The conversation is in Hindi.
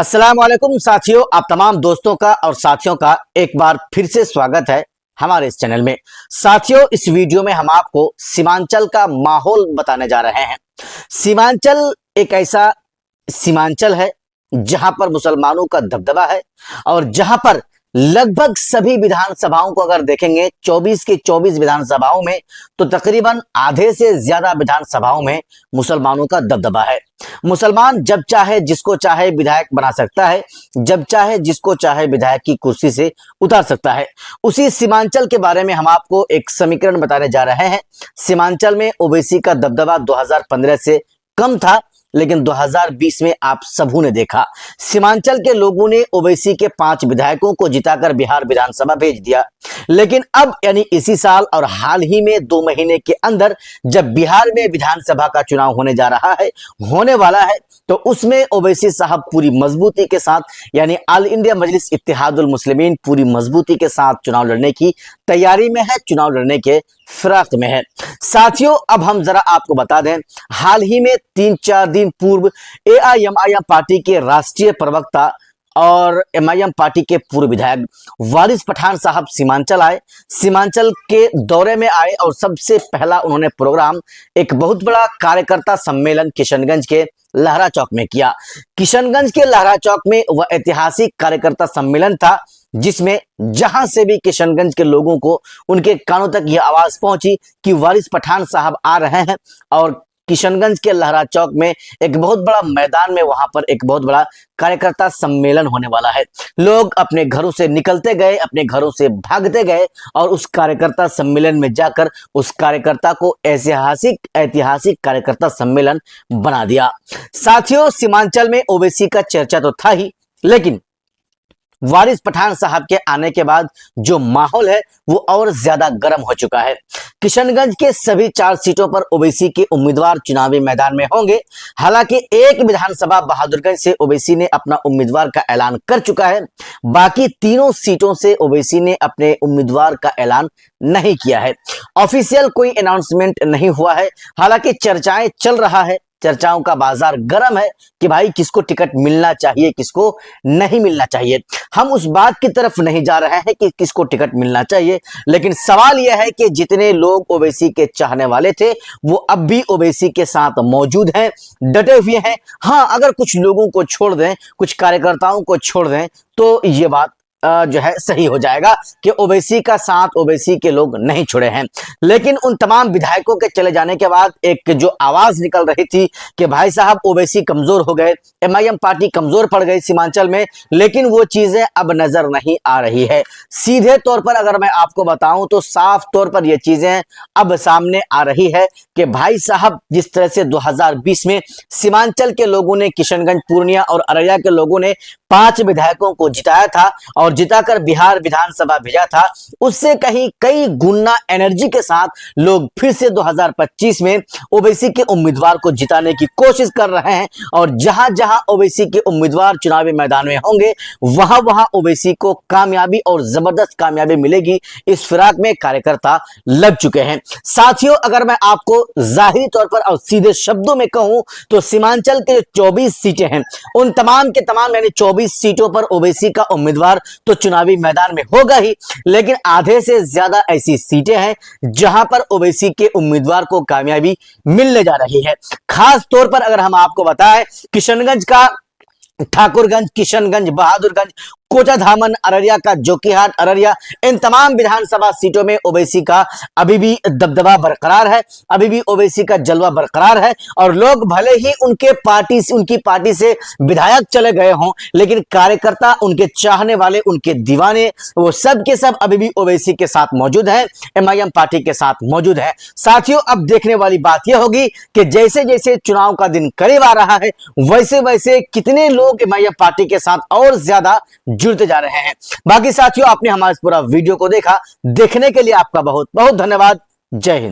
अस्सलाम वालेकुम साथियों, आप तमाम दोस्तों का और साथियों का एक बार फिर से स्वागत है हमारे इस चैनल में। साथियों, इस वीडियो में हम आपको सीमांचल का माहौल बताने जा रहे हैं। सीमांचल एक ऐसा सीमांचल है जहां पर मुसलमानों का दबदबा है और जहां पर लगभग सभी विधानसभाओं को अगर देखेंगे 24 के 24 विधानसभाओं में तो तकरीबन आधे से ज्यादा विधानसभाओं में मुसलमानों का दबदबा है। मुसलमान जब चाहे जिसको चाहे विधायक बना सकता है, जब चाहे जिसको चाहे विधायक की कुर्सी से उतार सकता है। उसी सीमांचल के बारे में हम आपको एक समीकरण बताने जा रहे हैं। सीमांचल में ओबीसी का दबदबा 2015 से कम था, लेकिन 2020 में आप सबों ने देखा सीमांचल के लोगों ने ओवैसी के 5 विधायकों को जिताकर बिहार विधानसभा भेज दिया। लेकिन अब यानी इसी साल और हाल ही में 2 महीने के अंदर जब बिहार में विधानसभा का चुनाव होने जा रहा है, होने वाला है, तो उसमें ओवैसी साहब पूरी मजबूती के साथ यानी ऑल इंडिया मजलिस इत्तेहादुल मुस्लिमीन पूरी मजबूती के साथ चुनाव लड़ने की तैयारी में है, चुनाव लड़ने के फिराक में है। साथियों, अब हम जरा आपको बता दें, हाल ही में 3-4 दिन पूर्व एआईएमआईएम पार्टी के राष्ट्रीय प्रवक्ता और एमआईएम पार्टी के पूर्व विधायक वारिस पठान साहब सीमांचल आए। सीमांचल के दौरे में आए और सबसे पहला उन्होंने प्रोग्राम एक बहुत बड़ा कार्यकर्ता सम्मेलन किशनगंज के लहरा चौक में किया। किशनगंज के लहरा चौक में वह ऐतिहासिक कार्यकर्ता सम्मेलन था जिसमें जहां से भी किशनगंज के लोगों को उनके कानों तक यह आवाज पहुंची कि वारिस पठान साहब आ रहे हैं और किशनगंज के लहरा चौक में एक बहुत बड़ा मैदान में वहां पर एक बहुत बड़ा कार्यकर्ता सम्मेलन होने वाला है। लोग अपने घरों से निकलते गए, अपने घरों से भागते गए और उस कार्यकर्ता सम्मेलन में जाकर उस कार्यकर्ता को ऐतिहासिक कार्यकर्ता सम्मेलन बना दिया। साथियों, सीमांचल में ओवैसी का चर्चा तो था ही, लेकिन वारिस पठान साहब के आने के बाद जो माहौल है वो और ज्यादा गर्म हो चुका है। किशनगंज के सभी 4 सीटों पर ओवैसी के उम्मीदवार चुनावी मैदान में होंगे। हालांकि एक विधानसभा बहादुरगंज से ओवैसी ने अपना उम्मीदवार का ऐलान कर चुका है। बाकी तीनों सीटों से ओवैसी ने अपने उम्मीदवार का ऐलान नहीं किया है। ऑफिशियल कोई अनाउंसमेंट नहीं हुआ है। हालांकि चर्चाएं चल रहा है, चर्चाओं का बाजार गर्म है कि भाई किसको टिकट मिलना चाहिए, किसको नहीं मिलना चाहिए। हम उस बात की तरफ नहीं जा रहे हैं कि किसको टिकट मिलना चाहिए, लेकिन सवाल यह है कि जितने लोग ओवैसी के चाहने वाले थे वो अब भी ओवैसी के साथ मौजूद हैं, डटे हुए हैं। हाँ, अगर कुछ लोगों को छोड़ दें, कुछ कार्यकर्ताओं को छोड़ दें तो ये बात जो है सही हो जाएगा कि ओवैसी का साथ ओवैसी के लोग नहीं छोड़े हैं। लेकिन उन तमाम विधायकों के चले जाने के बाद एक जो आवाज निकल रही थी कि भाई साहब ओवैसी कमजोर हो गए, एमआईएम पार्टी कमजोर पड़ गई सीमांचल में, लेकिन वो चीजें अब नजर नहीं आ रही है। सीधे तौर पर अगर मैं आपको बताऊं तो साफ तौर पर ये चीजें अब सामने आ रही है कि भाई साहब जिस तरह से 2020 में सीमांचल के लोगों ने किशनगंज, पूर्णिया और अररिया के लोगों ने 5 विधायकों को जिताया था और जिताकर बिहार विधानसभा भेजा था, उससे कहीं कई गुना एनर्जी के साथ लोग फिर से 2025 में ओवैसी के उम्मीदवार को जिताने की कोशिश कर रहे हैं। और जहां जहां ओवैसी के उम्मीदवार चुनावी मैदान में होंगे वहां वहां ओवैसी को कामयाबी और जबरदस्त कामयाबी मिलेगी। इस फिराक में कार्यकर्ता लग चुके हैं। साथियों, अगर मैं आपको जाहिरी तौर पर और सीधे शब्दों में कहूं तो सीमांचल के 24 सीटें हैं, उन तमाम के तमाम यानी 24 सीटों पर ओवैसी का उम्मीदवार तो चुनावी मैदान में होगा ही, लेकिन आधे से ज्यादा ऐसी सीटें हैं जहां पर ओवैसी के उम्मीदवार को कामयाबी मिलने जा रही है। खास तौर पर अगर हम आपको बताएं, किशनगंज का ठाकुरगंज, किशनगंज, बहादुरगंज, कोचाधामन, अररिया का जोकीहाट, अररिया, इन तमाम विधानसभा सीटों में ओवैसी का अभी भी दबदबा बरकरार है, अभी भी ओवैसी का जलवा बरकरार है। और लोग भले ही उनकी पार्टी से विधायक चले गए हों, लेकिन कार्यकर्ता, उनके चाहने वाले, उनके दीवाने, वो सब के सब अभी भी ओवैसी के साथ मौजूद है, एमआईएम पार्टी के साथ मौजूद है। साथियों, अब देखने वाली बात यह होगी कि जैसे जैसे चुनाव का दिन करीब आ रहा है वैसे वैसे कितने लोग एमआईएम पार्टी के साथ और ज्यादा जुड़ते जा रहे हैं। बाकी साथियों, आपने हमारा इस पूरा वीडियो को देखा, देखने के लिए आपका बहुत बहुत धन्यवाद। जय हिंद।